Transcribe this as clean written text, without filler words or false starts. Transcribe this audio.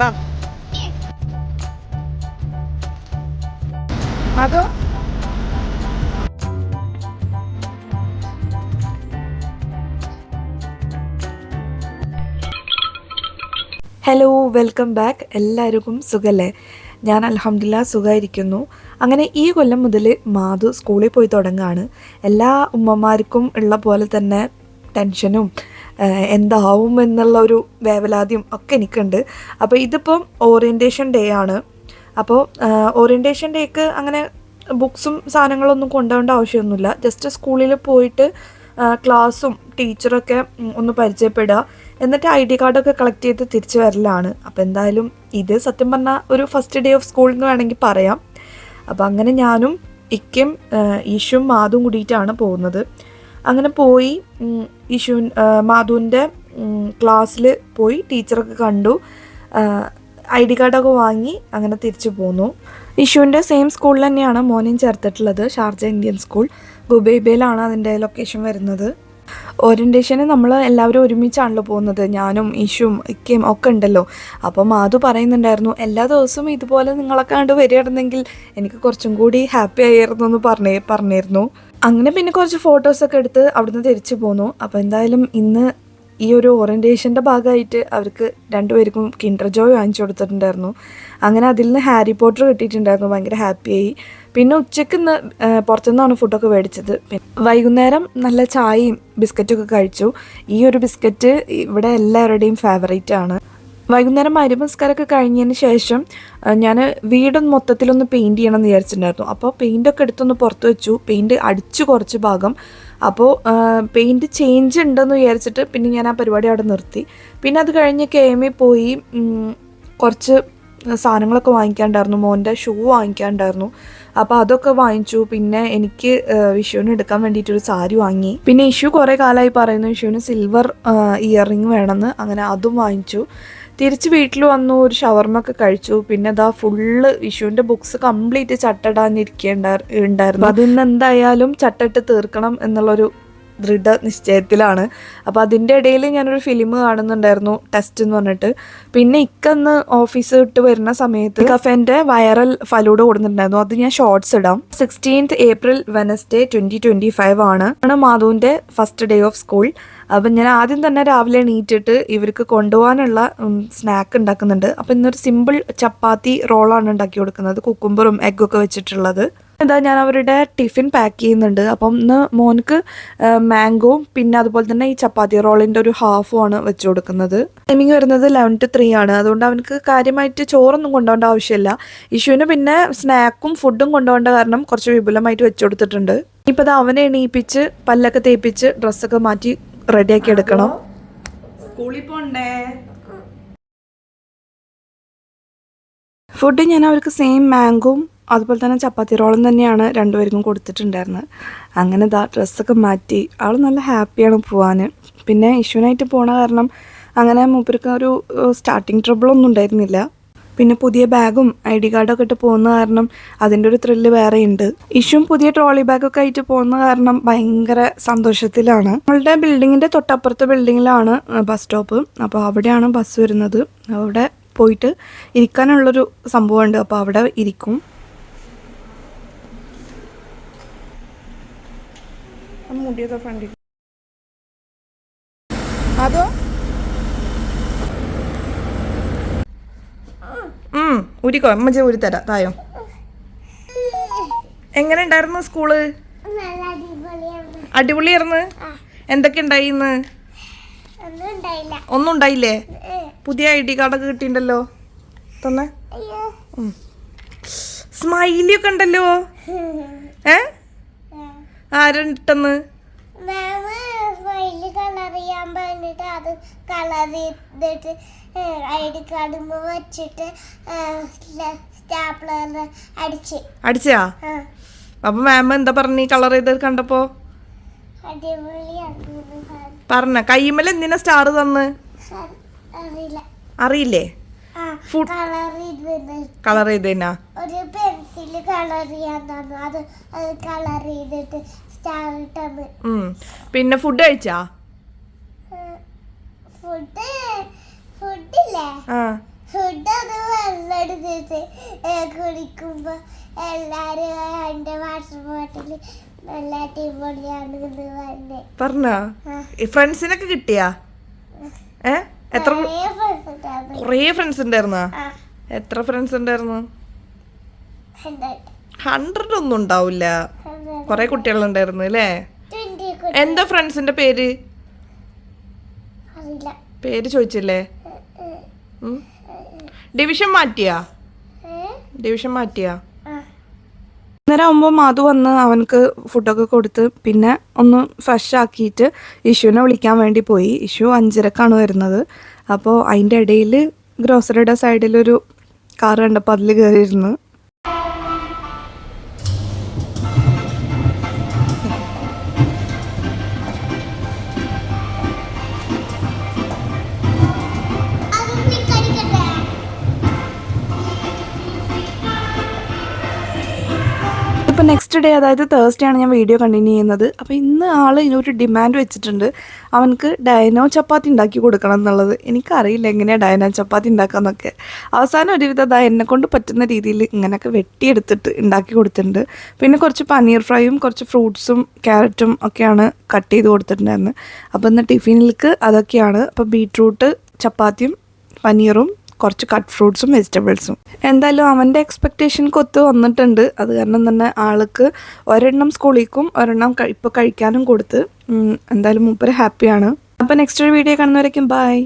വാ അതോ hello, welcome back. എല്ലാവർക്കും സുഖല്ലേ? ഞാൻ അൽഹംദുലില്ലാ സുഖമായിരിക്കുന്നു. അങ്ങനെ ഈ കൊല്ലം മുതൽ മാധു സ്കൂളിൽ പോയി തുടങ്ങുകയാണ്. എല്ലാ ഉമ്മമാർക്കും ഉള്ള പോലെ തന്നെ ടെൻഷനും എന്താവും എന്നുള്ള ഒരു വേവലാതിയും ഒക്കെ എനിക്കുണ്ട്. അപ്പോൾ ഇതിപ്പം ഓറിയൻറ്റേഷൻ ഡേ ആണ്. അപ്പോൾ ഓറിയൻറ്റേഷൻ ഡേക്ക് അങ്ങനെ ബുക്സും സാധനങ്ങളൊന്നും കൊണ്ടുപോകേണ്ട ആവശ്യമൊന്നുമില്ല. ജസ്റ്റ് സ്കൂളിൽ പോയിട്ട് ക്ലാസ്സും ടീച്ചറൊക്കെ ഒന്ന് പരിചയപ്പെടുക, എന്നിട്ട് ID കാർഡൊക്കെ കളക്ട് ചെയ്ത് തിരിച്ചു വരലാണ്. അപ്പോൾ എന്തായാലും ഇത് സത്യം പറഞ്ഞാൽ ഒരു ഫസ്റ്റ് ഡേ ഓഫ് സ്കൂൾ എന്ന് വേണമെങ്കിൽ പറയാം. അപ്പോൾ അങ്ങനെ ഞാനും ഇക്കും ഈശും മാധുവും കൂടിയിട്ടാണ് പോകുന്നത്. അങ്ങനെ പോയി മാധുവിൻ്റെ ക്ലാസ്സിൽ പോയി ടീച്ചറൊക്കെ കണ്ടു, ID കാർഡൊക്കെ വാങ്ങി അങ്ങനെ തിരിച്ചു പോന്നു. ഇഷുവിൻ്റെ സെയിം സ്കൂളിൽ തന്നെയാണ് മോനെയും ചേർത്തിട്ടുള്ളത്, ഷാർജ ഇന്ത്യൻ സ്കൂൾ. ഗുബൈബയിലാണ് അതിൻ്റെ ലൊക്കേഷൻ വരുന്നത്. ഓറിയൻറ്റേഷന് നമ്മൾ എല്ലാവരും ഒരുമിച്ചാണല്ലോ പോകുന്നത്, ഞാനും ഇഷും ഇക്കയും ഒക്കെ ഉണ്ടല്ലോ. അപ്പോൾ മാധു പറയുന്നുണ്ടായിരുന്നു, എല്ലാ ദിവസവും ഇതുപോലെ നിങ്ങളൊക്കെ കണ്ട് വരികയായിരുന്നെങ്കിൽ എനിക്ക് കുറച്ചും കൂടി ഹാപ്പി ആയിരുന്നു എന്ന് പറഞ്ഞിരുന്നു. അങ്ങനെ പിന്നെ കുറച്ച് ഫോട്ടോസൊക്കെ എടുത്ത് അവിടുന്ന് തിരിച്ചു പോന്നു. അപ്പോൾ എന്തായാലും ഇന്ന് ഈ ഒരു ഓറിയൻറ്റേഷൻ്റെ ഭാഗമായിട്ട് അവർക്ക് രണ്ടുപേർക്കും കിൻഡർ ജോയ് വാങ്ങിച്ചു കൊടുത്തിട്ടുണ്ടായിരുന്നു. അങ്ങനെ അതിൽ നിന്ന് ഹാരി പോട്ടർ കിട്ടിയിട്ടുണ്ടായിരുന്നു, ഭയങ്കര ഹാപ്പിയായി. പിന്നെ ഉച്ചയ്ക്ക് ഇന്ന് പുറത്തുനിന്നാണ് ഫുഡൊക്കെ മേടിച്ചത്. വൈകുന്നേരം നല്ല ചായയും ബിസ്ക്കറ്റൊക്കെ കഴിച്ചു. ഈ ഒരു ബിസ്ക്കറ്റ് ഇവിടെ എല്ലാവരുടെയും ഫേവറേറ്റ് ആണ്. വൈകുന്നേരം മരുമസ്കാരമൊക്കെ കഴിഞ്ഞതിന് ശേഷം ഞാൻ വീടൊന്ന് മൊത്തത്തിലൊന്ന് പെയിൻറ്റ് ചെയ്യണമെന്ന് വിചാരിച്ചിട്ടുണ്ടായിരുന്നു. അപ്പോൾ പെയിൻറ്റൊക്കെ എടുത്തൊന്ന് പുറത്ത് വെച്ചു, പെയിൻറ്റ് അടിച്ചു കുറച്ച് ഭാഗം. അപ്പോൾ പെയിൻറ്റ് ചേഞ്ച് ഉണ്ടെന്ന് വിചാരിച്ചിട്ട് പിന്നെ ഞാൻ ആ പരിപാടി അവിടെ നിർത്തി. പിന്നെ അത് കഴിഞ്ഞ് KME പോയി കുറച്ച് സാധനങ്ങളൊക്കെ വാങ്ങിക്കാണ്ടായിരുന്നു, മോൻ്റെ ഷൂ വാങ്ങിക്കാണ്ടായിരുന്നു. അപ്പോൾ അതൊക്കെ വാങ്ങിച്ചു. പിന്നെ എനിക്ക് വിഷുവിന് എടുക്കാൻ വേണ്ടിയിട്ടൊരു സാരി വാങ്ങി. പിന്നെ ഇഷു കുറേ കാലമായി പറയുന്നു വിഷുവിന് സിൽവർ ഇയറിങ് വേണമെന്ന്, അങ്ങനെ അതും വാങ്ങിച്ചു. തിരിച്ച് വീട്ടിൽ വന്നു, ഒരു ഷവർമൊക്കെ കഴിച്ചു. പിന്നെ അതാ ഫുള്ള് വിഷുവിൻ്റെ ബുക്സ് കംപ്ലീറ്റ് ചട്ടടാനിരിക്കേണ്ടായിരുന്നു. അതിന്ന് എന്തായാലും ചട്ടിട്ട് തീർക്കണം എന്നുള്ളൊരു ദൃഢ നിശ്ചയത്തിലാണ്. അപ്പോൾ അതിൻ്റെ ഇടയിൽ ഞാനൊരു ഫിലിം കാണുന്നുണ്ടായിരുന്നു, ടെസ്റ്റ് എന്ന് പറഞ്ഞിട്ട്. പിന്നെ ഇക്കന്ന് ഓഫീസ് വിട്ട് വരുന്ന സമയത്ത് കഫേൻ്റെ വൈറൽ ഫലൂഡ കൊടുത്തിട്ടുണ്ടായിരുന്നു, അത് ഞാൻ ഷോർട്സ് ഇടാം. 16th April വെനസ്ഡേ 2025 ആണ് മാധുവിൻ്റെ ഫസ്റ്റ് ഡേ ഓഫ് സ്കൂൾ. അപ്പം ഞാൻ ആദ്യം തന്നെ രാവിലെ എണീറ്റിട്ട് ഇവർക്ക് കൊണ്ടുപോകാനുള്ള സ്നാക്ക് ഉണ്ടാക്കുന്നുണ്ട്. അപ്പം ഇന്നൊരു സിമ്പിൾ ചപ്പാത്തി റോളാണ് ഉണ്ടാക്കി കൊടുക്കുന്നത്, കുക്കുംബറും എഗ്ഗൊക്കെ വെച്ചിട്ടുള്ളത്. എന്താ ഞാൻ അവരുടെ ടിഫിൻ പാക്ക് ചെയ്യുന്നുണ്ട്. അപ്പം ഇന്ന് മോനക്ക് മാംഗോവും പിന്നെ അതുപോലെ തന്നെ ഈ ചപ്പാത്തി റോളിൻ്റെ ഒരു ഹാഫുമാണ് വെച്ച് കൊടുക്കുന്നത്. ടൈമിങ് വരുന്നത് 11 to 3 ആണ്. അതുകൊണ്ട് അവനക്ക് കാര്യമായിട്ട് ചോറൊന്നും കൊണ്ടുപോകേണ്ട ആവശ്യമില്ല. ഇഷുവിന് പിന്നെ സ്നാക്കും ഫുഡും കൊണ്ടുപോകേണ്ട കാരണം കുറച്ച് വിപുലമായിട്ട് വെച്ച് കൊടുത്തിട്ടുണ്ട്. ഇപ്പം അത് അവനെ എണീപ്പിച്ച് പല്ലൊക്കെ തേപ്പിച്ച് ഡ്രസ്സൊക്കെ മാറ്റി റെഡിയാക്കി എടുക്കണം. സ്കൂളിൽ പോണ്ടേ. ഫുഡ് ഞാൻ അവർക്ക് സെയിം മാംഗോവും അതുപോലെ തന്നെ ചപ്പാത്തി റോളും തന്നെയാണ് രണ്ടുപേർക്കും കൊടുത്തിട്ടുണ്ടായിരുന്നത്. അങ്ങനെ ഡ്രസ്സൊക്കെ മാറ്റി ആൾ നല്ല ഹാപ്പിയാണ് പോവാൻ. പിന്നെ ഇഷ്യൂനായിട്ട് പോണ കാരണം അങ്ങനെ മൂപ്പർക്ക് ഒരു സ്റ്റാർട്ടിങ് ട്രബിളൊന്നും ഉണ്ടായിരുന്നില്ല. പിന്നെ പുതിയ ബാഗും ID കാർഡൊക്കെ ഇട്ട് പോകുന്ന കാരണം അതിൻ്റെ ഒരു ത്രില്ല് വേറെ ഉണ്ട്. ഇഷ്യൂം പുതിയ ട്രോളി ബാഗൊക്കെ ആയിട്ട് പോകുന്ന കാരണം ഭയങ്കര സന്തോഷത്തിലാണ്. നമ്മളുടെ ബിൽഡിങ്ങിൻ്റെ തൊട്ടപ്പുറത്തെ ബിൽഡിങ്ങിലാണ് ബസ് സ്റ്റോപ്പ്. അപ്പോൾ അവിടെയാണ് ബസ് വരുന്നത്. അവിടെ പോയിട്ട് ഇരിക്കാനുള്ളൊരു സംഭവമുണ്ട്, അപ്പോൾ അവിടെ ഇരിക്കും. മുടിയൊക്കെ ഫ്രണ്ടിൽ അതോ ഊരിക്കോ, അമ്മ ഊരി തരാം, തായോ. എങ്ങനെ ഉണ്ടായിരുന്നു സ്കൂള്? അടിപൊളിയായിരുന്നു. എന്തൊക്കെ ഉണ്ടായി ഇന്ന്? ഒന്നും ഉണ്ടായില്ലേ? പുതിയ ID കാർഡൊക്കെ കിട്ടിയിട്ടുണ്ടല്ലോ, തന്നെ സ്മൈലി ഒക്കെ ഉണ്ടല്ലോ. ആരെന്ന് ID കാർഡ് വെച്ചിട്ട് സ്റ്റാപ്ലർ അടിച്ചാ? അപ്പൊ മാം എന്താ പറഞ്ഞ കളർ ചെയ്ത് കണ്ടപ്പോ? പറഞ്ഞ കൈമേൽ എന്തിനാ സ്റ്റാർ തന്ന്? അറിയില്ലേ? കളർ ചെയ്തേനാ? ഒരു പെൻസിൽ കളർ ചെയ്യാൻ തന്നു, അത് കളർ ചെയ്തിട്ട് സ്റ്റാർ ഇട്ടത്. പിന്നെ ഫുഡ് കഴിച്ചാ? ഫുഡില്ലേ ഫുഡൊന്ന് വെള്ളം എടുത്തിട്ട് കുടിക്കുമ്പോ എല്ലാരും എന്റെ വാട്ടർ ബോട്ടിൽ നല്ല അടിപൊളിയാണ് പറഞ്ഞേ. പറഞ്ഞോ? ഫ്രണ്ട്സിനൊക്കെ കിട്ടിയാ? എത്ര കൊറേ ഫ്രണ്ട്സ് ഉണ്ടായിരുന്നോ? എത്ര ഫ്രണ്ട്സ് ഉണ്ടായിരുന്നു? 100 ഒന്നും ഉണ്ടാവില്ല, കൊറേ കുട്ടികളുണ്ടായിരുന്നു അല്ലേ? എന്താ ഫ്രണ്ട്സിന്റെ പേര്? പേര് ചോദിച്ചില്ലേ? ഡിവിഷൻ മാറ്റിയാ? അന്നേരം ആകുമ്പോൾ മാധു വന്ന് അവനക്ക് ഫുഡൊക്കെ കൊടുത്ത് പിന്നെ ഒന്ന് ഫ്രഷ് ആക്കിയിട്ട് ഇഷുവിനെ വിളിക്കാൻ വേണ്ടി പോയി. ഇഷു 5:30 വരുന്നത്. അപ്പോൾ അതിൻ്റെ ഇടയിൽ ഗ്രോസറിയുടെ സൈഡിലൊരു കാർ കണ്ടപ്പോൾ അതിൽ കയറിയിരുന്നു. ഇപ്പോൾ നെക്സ്റ്റ് ഡേ, അതായത് തേഴ്സ്ഡേ ആണ് ഞാൻ വീഡിയോ കണ്ടിന്യൂ ചെയ്യുന്നത്. അപ്പോൾ ഇന്ന് ആൾ ഇതിനൊരു ഡിമാൻഡ് വെച്ചിട്ടുണ്ട്, അവനക്ക് ഡയനോ ചപ്പാത്തി ഉണ്ടാക്കി കൊടുക്കണം എന്നുള്ളത്. എനിക്കറിയില്ല എങ്ങനെയാണ് ഡയനോ ചപ്പാത്തി ഉണ്ടാക്കാമെന്നൊക്കെ. അവസാനം ഒരുവിധം എന്നെക്കൊണ്ട് പറ്റുന്ന രീതിയിൽ ഇങ്ങനെയൊക്കെ വെട്ടിയെടുത്തിട്ട് ഉണ്ടാക്കി കൊടുത്തിട്ടുണ്ട്. പിന്നെ കുറച്ച് പനീർ ഫ്രൈയും കുറച്ച് ഫ്രൂട്ട്സും ക്യാരറ്റും ഒക്കെയാണ് കട്ട് ചെയ്ത് കൊടുത്തിട്ടുണ്ടായിരുന്നത്. അപ്പോൾ ഇന്ന് ടിഫിനിലേക്ക് അതൊക്കെയാണ്. അപ്പോൾ ബീട്രൂട്ട് ചപ്പാത്തിയും പനീറും കുറച്ച് കട്ട് ഫ്രൂട്ട്സും വെജിറ്റബിൾസും. എന്തായാലും അവൻ്റെ എക്സ്പെക്റ്റേഷൻക്ക് ഒത്ത് വന്നിട്ടുണ്ട്. അത് കാരണം തന്നെ ആൾക്ക് ഒരെണ്ണം സ്കൂളിലേക്കും ഒരെണ്ണം ഇപ്പോൾ കഴിക്കാനും കൊടുത്ത് എന്തായാലും മൂപ്പര് ഹാപ്പിയാണ്. അപ്പോൾ നെക്സ്റ്റ് ഒരു വീഡിയോ കാണുന്നവരേക്കും ബൈ.